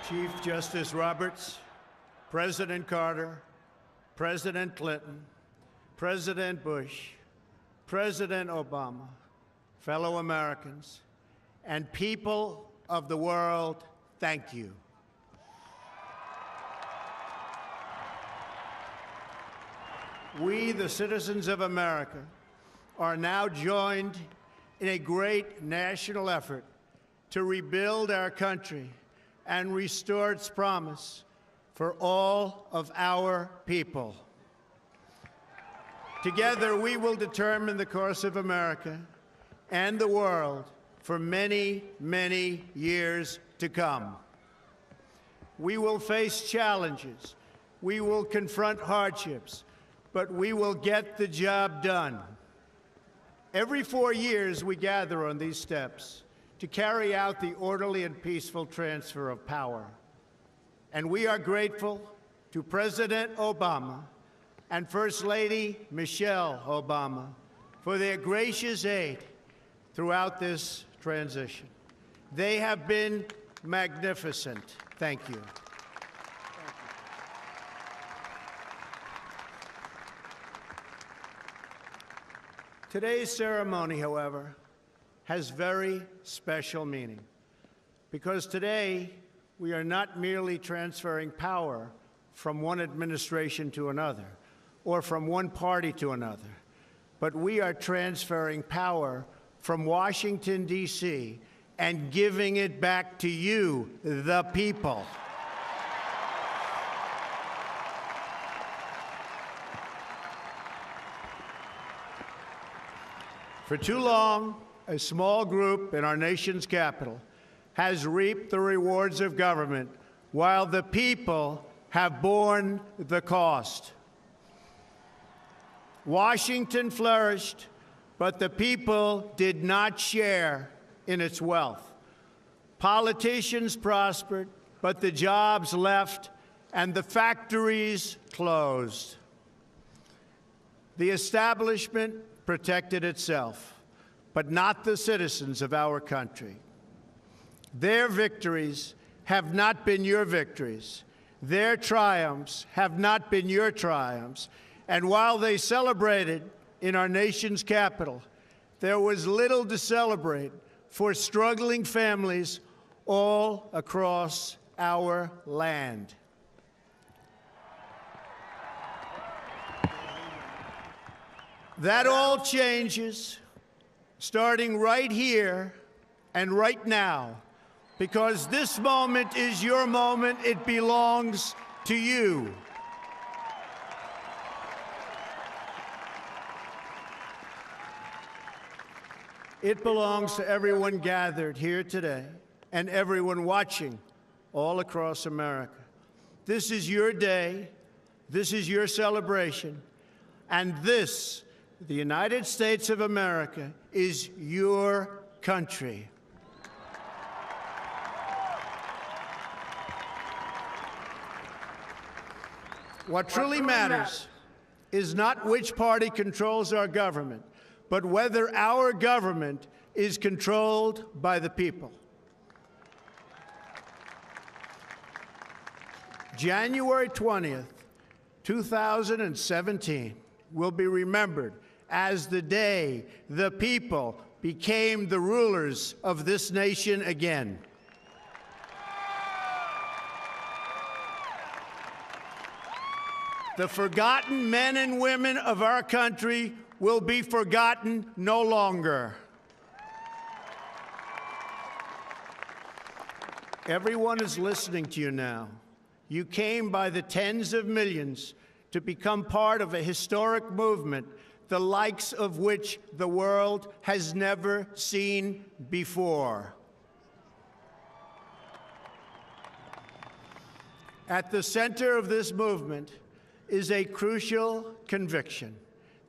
Chief Justice Roberts, President Carter, President Clinton, President Bush, President Obama, fellow Americans, and people of the world, thank you. We, the citizens of America, are now joined in a great national effort to rebuild our country and restore its promise for all of our people. Together, we will determine the course of America and the world for many, many years to come. We will face challenges. We will confront hardships, but we will get the job done. Every 4 years, we gather on these steps to carry out the orderly and peaceful transfer of power. And we are grateful to President Obama and First Lady Michelle Obama for their gracious aid throughout this transition. They have been magnificent. Thank you. Today's ceremony, however, has very special meaning, because today we are not merely transferring power from one administration to another or from one party to another, but we are transferring power from Washington, D.C., and giving it back to you, the people. For too long, a small group in our nation's capital has reaped the rewards of government while the people have borne the cost. Washington flourished, but the people did not share in its wealth. Politicians prospered, but the jobs left and the factories closed. The establishment protected itself, but not the citizens of our country. Their victories have not been your victories. Their triumphs have not been your triumphs. And while they celebrated in our nation's capital, there was little to celebrate for struggling families all across our land. That all changes starting right here and right now, because this moment is your moment. It belongs to you. It belongs to everyone gathered here today and everyone watching all across America. This is your day. This is your celebration. And this, the United States of America, is your country. What truly matters is not which party controls our government, but whether our government is controlled by the people. January 20th, 2017 will be remembered as the day the people became the rulers of this nation again. The forgotten men and women of our country will be forgotten no longer. Everyone is listening to you now. You came by the tens of millions to become part of a historic movement, the likes of which the world has never seen before. At the center of this movement is a crucial conviction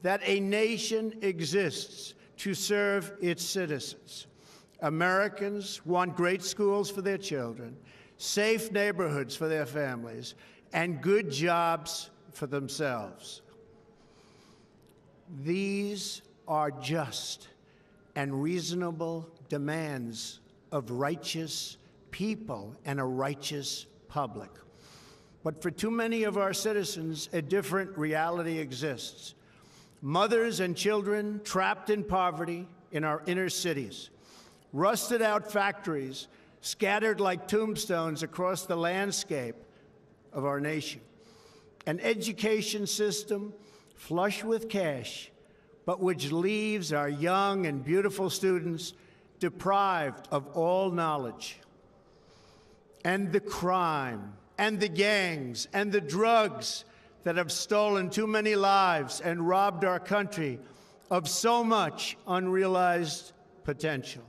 that a nation exists to serve its citizens. Americans want great schools for their children, safe neighborhoods for their families, and good jobs for themselves. These are just and reasonable demands of righteous people and a righteous public. But for too many of our citizens, a different reality exists. Mothers and children trapped in poverty in our inner cities, rusted out factories scattered like tombstones across the landscape of our nation, an education system flush with cash, but which leaves our young and beautiful students deprived of all knowledge. And the crime, and the gangs, and the drugs that have stolen too many lives and robbed our country of so much unrealized potential.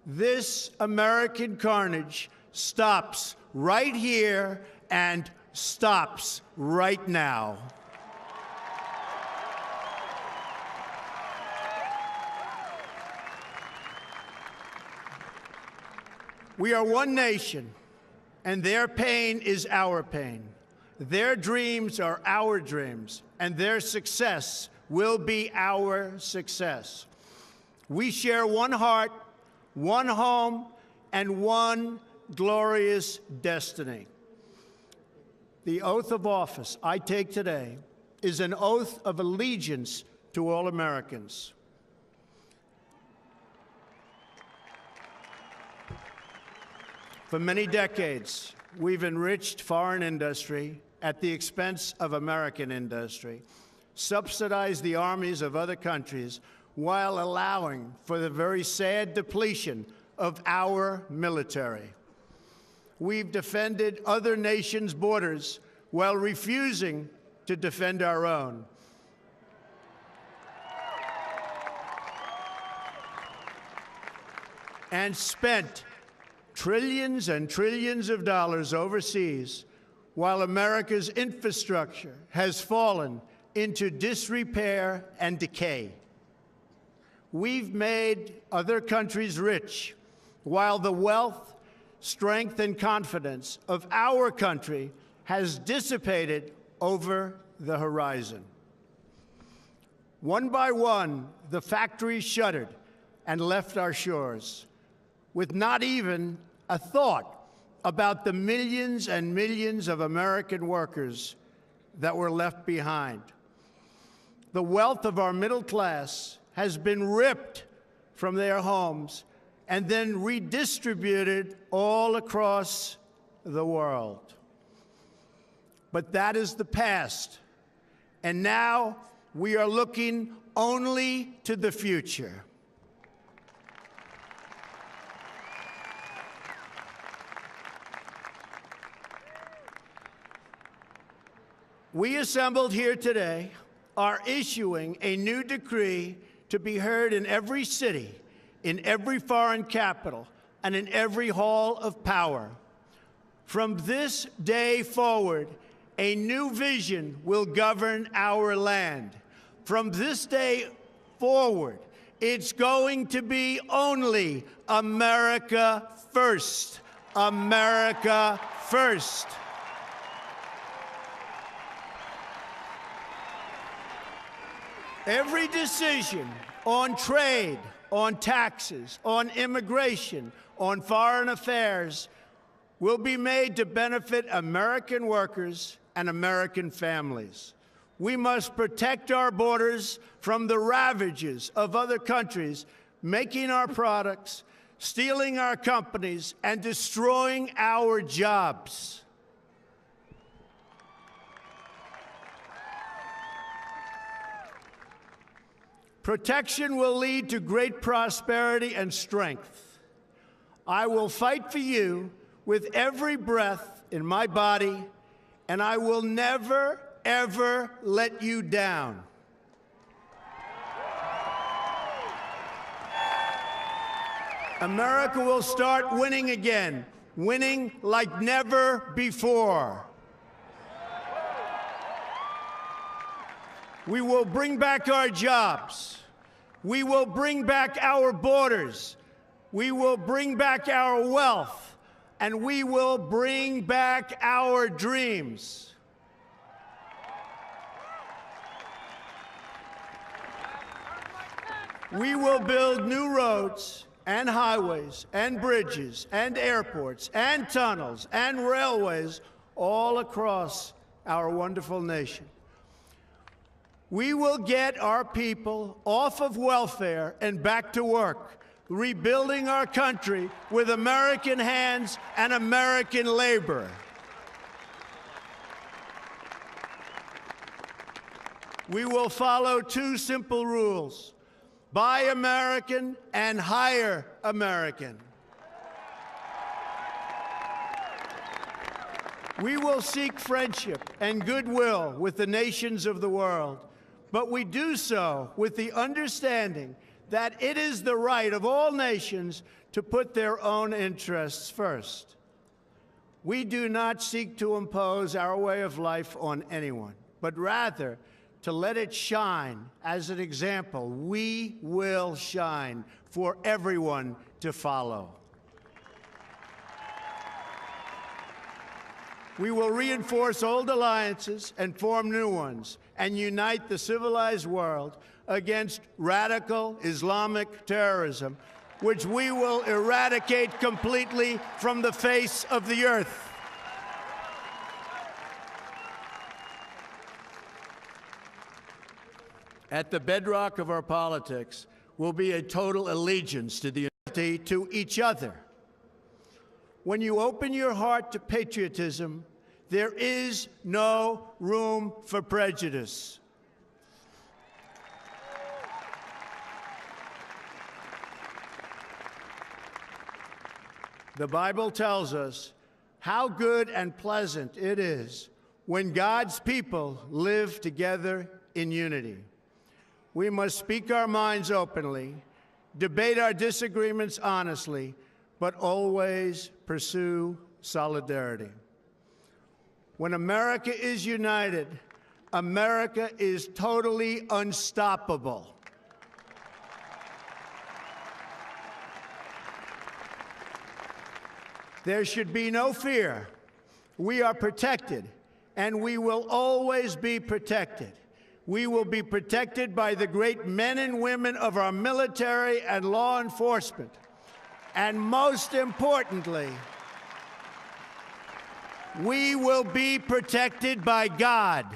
This American carnage stops right here and stops right now. We are one nation, and their pain is our pain. Their dreams are our dreams, and their success will be our success. We share one heart, one home, and one glorious destiny. The oath of office I take today is an oath of allegiance to all Americans. For many decades, we've enriched foreign industry at the expense of American industry, subsidized the armies of other countries while allowing for the very sad depletion of our military. We've defended other nations' borders while refusing to defend our own. And spent trillions and trillions of dollars overseas while America's infrastructure has fallen into disrepair and decay. We've made other countries rich while the wealth, strength, and confidence of our country has dissipated over the horizon. One by one, the factories shuttered and left our shores, with not even a thought about the millions and millions of American workers that were left behind. The wealth of our middle class has been ripped from their homes and then redistributed all across the world. But that is the past, and now we are looking only to the future. We assembled here today are issuing a new decree to be heard in every city, in every foreign capital, and in every hall of power. From this day forward, a new vision will govern our land. From this day forward, it's going to be only America first. America first. Every decision on trade, on taxes, on immigration, on foreign affairs will be made to benefit American workers and American families. We must protect our borders from the ravages of other countries, making our products, stealing our companies, and destroying our jobs. Protection will lead to great prosperity and strength. I will fight for you with every breath in my body, and I will never, ever let you down. America will start winning again, winning like never before. We will bring back our jobs. We will bring back our borders. We will bring back our wealth. And we will bring back our dreams. We will build new roads and highways and bridges and airports and tunnels and railways all across our wonderful nation. We will get our people off of welfare and back to work, rebuilding our country with American hands and American labor. We will follow two simple rules: buy American and hire American. We will seek friendship and goodwill with the nations of the world, but we do so with the understanding that it is the right of all nations to put their own interests first. We do not seek to impose our way of life on anyone, but rather to let it shine as an example. We will shine for everyone to follow. We will reinforce old alliances and form new ones and unite the civilized world against radical Islamic terrorism, which we will eradicate completely from the face of the earth. At the bedrock of our politics will be a total allegiance to the unity to each other. When you open your heart to patriotism, there is no room for prejudice. The Bible tells us how good and pleasant it is when God's people live together in unity. We must speak our minds openly, debate our disagreements honestly, but always pursue solidarity. When America is united, America is totally unstoppable. There should be no fear. We are protected, and we will always be protected. We will be protected by the great men and women of our military and law enforcement. And most importantly, we will be protected by God.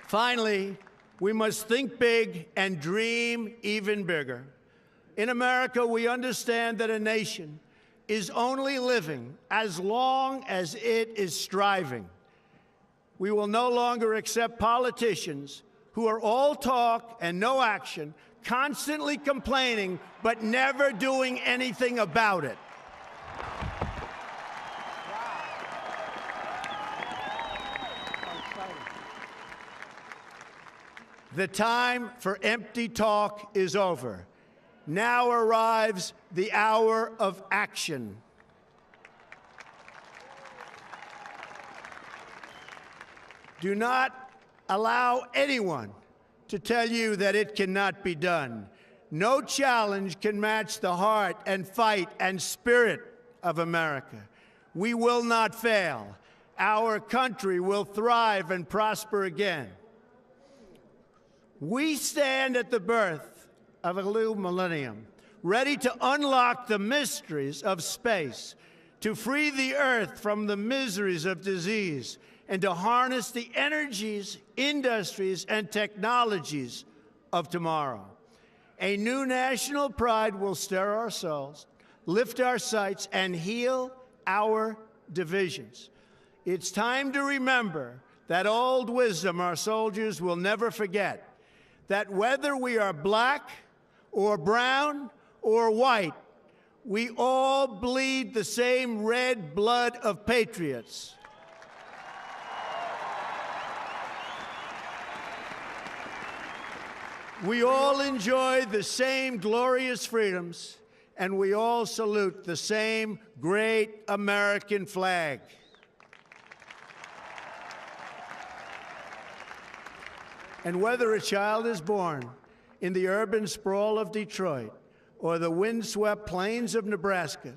Finally, we must think big and dream even bigger. In America, we understand that a nation is only living as long as it is striving. We will no longer accept politicians who are all talk and no action, constantly complaining but never doing anything about it. The time for empty talk is over. Now arrives the hour of action. Do not allow anyone to tell you that it cannot be done. No challenge can match the heart and fight and spirit of America. We will not fail. Our country will thrive and prosper again. We stand at the birth of a new millennium, ready to unlock the mysteries of space, to free the earth from the miseries of disease, and to harness the energies, industries, and technologies of tomorrow. A new national pride will stir our souls, lift our sights, and heal our divisions. It's time to remember that old wisdom our soldiers will never forget, that whether we are black or brown or white, we all bleed the same red blood of patriots. We all enjoy the same glorious freedoms, and we all salute the same great American flag. And whether a child is born in the urban sprawl of Detroit or the windswept plains of Nebraska,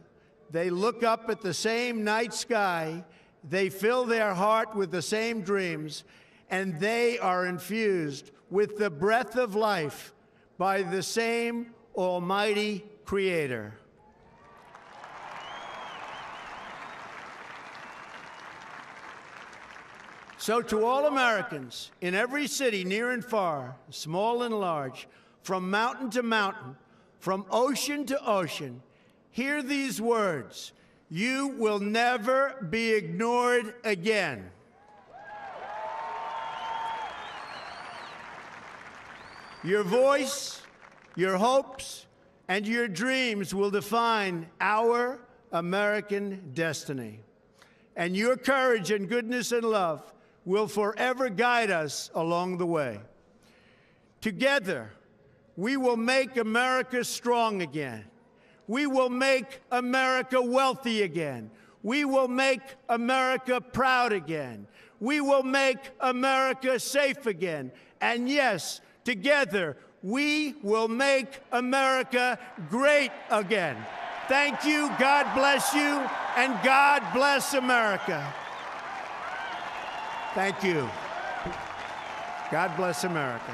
they look up at the same night sky, they fill their heart with the same dreams, and they are infused with the breath of life by the same Almighty Creator. So to all Americans in every city, near and far, small and large, from mountain to mountain, from ocean to ocean, hear these words: you will never be ignored again. Your voice, your hopes, and your dreams will define our American destiny. And your courage and goodness and love will forever guide us along the way. Together, we will make America strong again. We will make America wealthy again. We will make America proud again. We will make America safe again. And yes, together, we will make America great again. Thank you, God bless you, and God bless America. Thank you. God bless America.